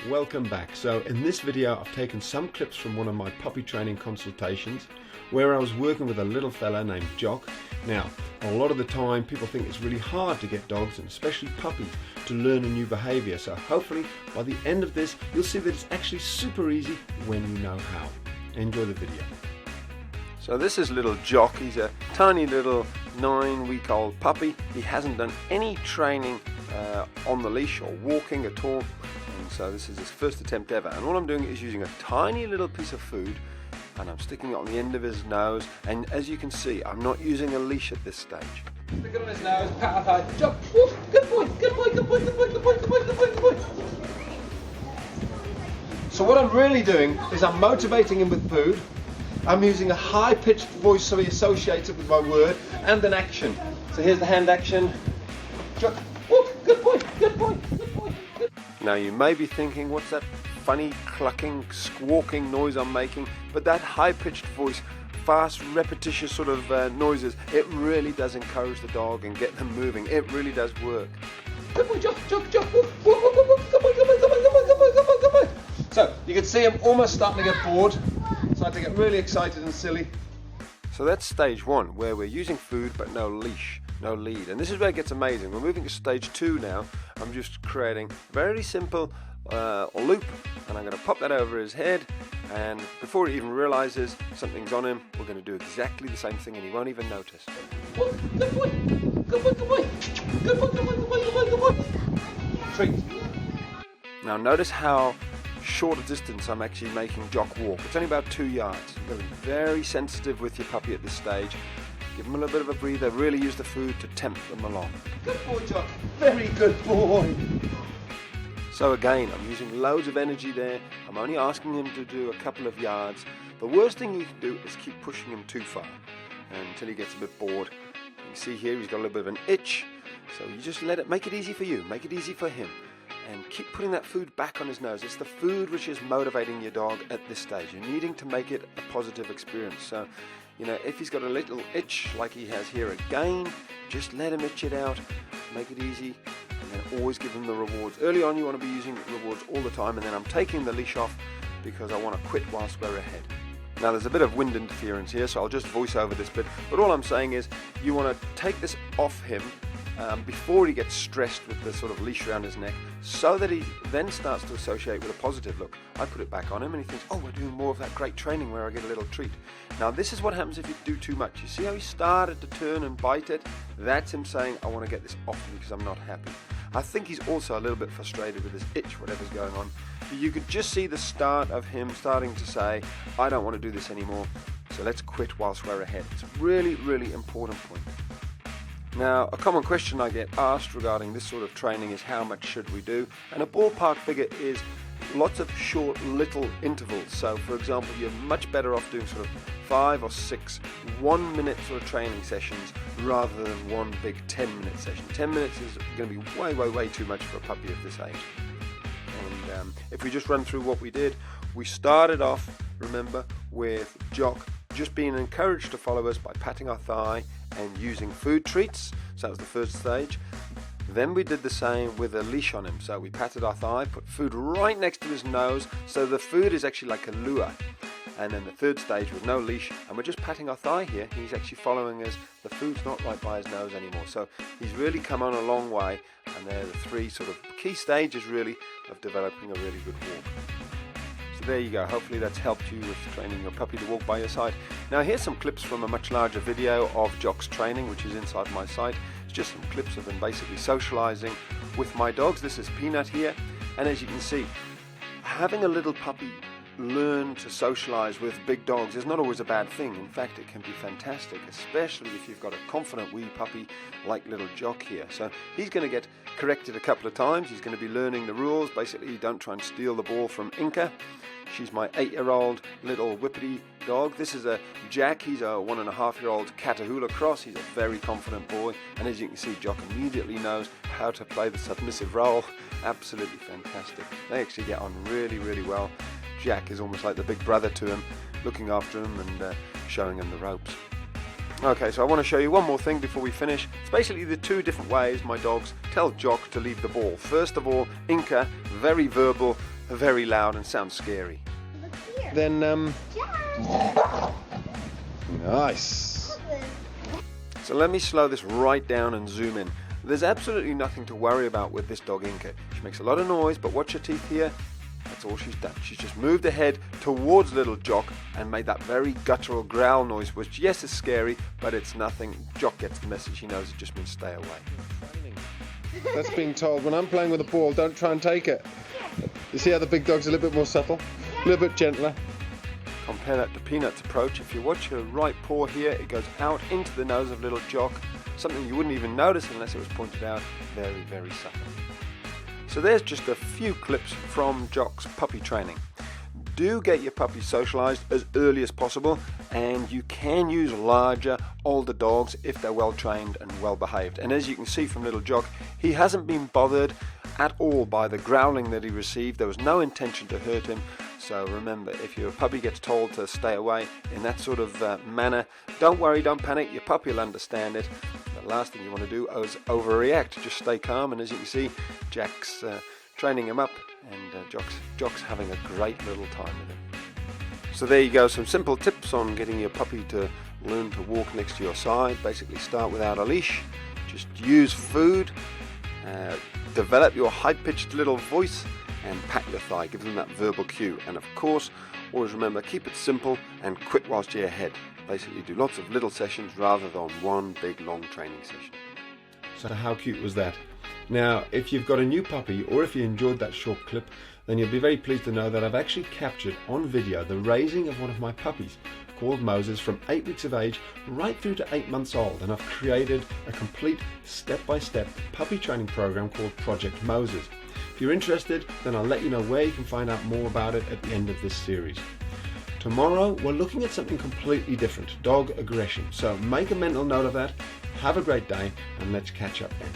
Welcome back. So in this video I've taken some clips from one of my puppy training consultations where I was working with a little fella named Jock. Now a lot of the time people think it's really hard to get dogs, and especially puppies, to learn a new behaviour. So hopefully by the end of this you'll see that it's actually super easy when you know how. Enjoy the video. So this is little Jock. He's a tiny little 9-week-old puppy. He hasn't done any training on the leash or walking at all. So this is his first attempt ever, and all I'm doing is using a tiny little piece of food and I'm sticking it on the end of his nose, and as you can see I'm not using a leash at this stage. Stick it on his nose, pat high, jump, woof, good boy, good boy, good boy, good boy, good boy, good boy, good boy, good boy. So what I'm really doing is I'm motivating him with food. I'm using a high-pitched voice so he associates it with my word and an action. So here's the hand action, jump, woof, good boy, good boy, good boy. Now you may be thinking, what's that funny clucking, squawking noise I'm making? But that high-pitched voice, fast, repetitious sort of noises, it really does encourage the dog and get them moving. It really does work. Good boy, jump, jump, jump, woof, woof, woof, woof, woof, good boy, good boy, good boy, good boy, good boy, good boy, good boy. So you can see I'm almost starting to get bored, starting to get really excited and silly. So that's stage one, where we're using food but no leash, no lead. And this is where it gets amazing. We're moving to stage two now. I'm just creating a very simple loop, and I'm going to pop that over his head, and before he even realizes something's on him, we're going to do exactly the same thing and he won't even notice. Oh, good boy, good boy, good boy, good boy, good boy, good boy, good boy, good boy. Treat. Now notice how short a distance I'm actually making Jock walk. It's only about 2 yards. You've got to be very sensitive with your puppy at this stage. Give them a little bit of a breather, really use the food to tempt them along. Good boy, Jock. Very good boy. So again, I'm using loads of energy there. I'm only asking him to do a couple of yards. The worst thing you can do is keep pushing him too far until he gets a bit bored. You can see here he's got a little bit of an itch. So you just make it easy for you, make it easy for him. And keep putting that food back on his nose. It's the food which is motivating your dog at this stage. You're needing to make it a positive experience. So, you know, if he's got a little itch like he has here again, just let him itch it out, make it easy, and then always give him the rewards. Early on you want to be using rewards all the time, and then I'm taking the leash off because I want to quit whilst we're ahead. Now there's a bit of wind interference here, so I'll just voice over this bit, but all I'm saying is you want to take this off him before he gets stressed with the sort of leash around his neck, so that he then starts to associate with a positive look. I put it back on him and he thinks, oh, we're doing more of that great training where I get a little treat. Now this is what happens if you do too much. You see how he started to turn and bite it? That's him saying, I want to get this off me because I'm not happy. I think he's also a little bit frustrated with his itch, whatever's going on. But you could just see the start of him starting to say, I don't want to do this anymore, so let's quit whilst we're ahead. It's a really, really important point. Now, a common question I get asked regarding this sort of training is how much should we do? And a ballpark figure is lots of short little intervals. So for example, you're much better off doing sort of 5 or 6 1-minute sort of training sessions rather than one big 10-minute session. 10 minutes is going to be way too much for a puppy of this age. And if we just run through what we did, we started off, remember, with Jock just being encouraged to follow us by patting our thigh and using food treats. So that was the first stage. Then we did the same with a leash on him. So we patted our thigh, put food right next to his nose, so the food is actually like a lure. And then the third stage with no leash, and we're just patting our thigh here. He's actually following us. The food's not right by his nose anymore. So he's really come on a long way, and they're the 3 sort of key stages really of developing a really good walk. So there you go. Hopefully that's helped you with training your puppy to walk by your side. Now here's some clips from a much larger video of Jock's training, which is inside my site. It's just some clips of him basically socializing with my dogs. This is Peanut here, and as you can see, having a little puppy learn to socialize with big dogs is not always a bad thing. In fact, it can be fantastic, especially if you've got a confident wee puppy like little Jock here. So he's going to get corrected a couple of times. He's going to be learning the rules. Basically, don't try and steal the ball from Inca. She's my 8-year-old little whippity dog. This is a Jack. He's a 1.5-year-old Catahoula cross. He's a very confident boy, and as you can see, Jock immediately knows how to play the submissive role. Absolutely fantastic. They actually get on really well. Jack is almost like the big brother to him, looking after him and showing him the ropes. Okay, so I want to show you one more thing before we finish. It's basically the 2 different ways my dogs tell Jock to leave the ball. First of all, Inca, very verbal, very loud and sound scary. Look here. Then, Jack. nice. So let me slow this right down and zoom in. There's absolutely nothing to worry about with this dog Inca. She makes a lot of noise, but watch her teeth here. That's all she's done. She's just moved her head towards little Jock and made that very guttural growl noise, which yes is scary, but it's nothing. Jock gets the message. He knows it just means stay away. That's being told, when I'm playing with a ball, don't try and take it. You see how the big dog's a little bit more subtle, a little bit gentler. Compare that to Peanut's approach. If you watch her right paw here, it goes out into the nose of little Jock, something you wouldn't even notice unless it was pointed out. Very, very subtle. So there's just a few clips from Jock's puppy training. Do get your puppy socialized as early as possible, and you can use larger, older dogs if they're well trained and well behaved. And as you can see from little Jock, he hasn't been bothered at all by the growling that he received. There was no intention to hurt him. So remember, if your puppy gets told to stay away in that sort of manner, don't worry, don't panic, your puppy will understand it. The last thing you want to do is overreact. Just stay calm, and as you can see, Jack's training him up, and Jock's having a great little time with him. So there you go, some simple tips on getting your puppy to learn to walk next to your side. Basically start without a leash, just use food, develop your high-pitched little voice, and pat your thigh, give them that verbal cue. And of course, always remember, keep it simple and quick whilst you're ahead. Basically do lots of little sessions rather than one big long training session. So how cute was that? Now, if you've got a new puppy, or if you enjoyed that short clip, then you'll be very pleased to know that I've actually captured on video the raising of one of my puppies called Moses from 8 weeks of age right through to 8 months old, and I've created a complete step-by-step puppy training program called Project Moses. If you're interested, then I'll let you know where you can find out more about it at the end of this series. Tomorrow, we're looking at something completely different, dog aggression. So make a mental note of that, have a great day, and let's catch up then.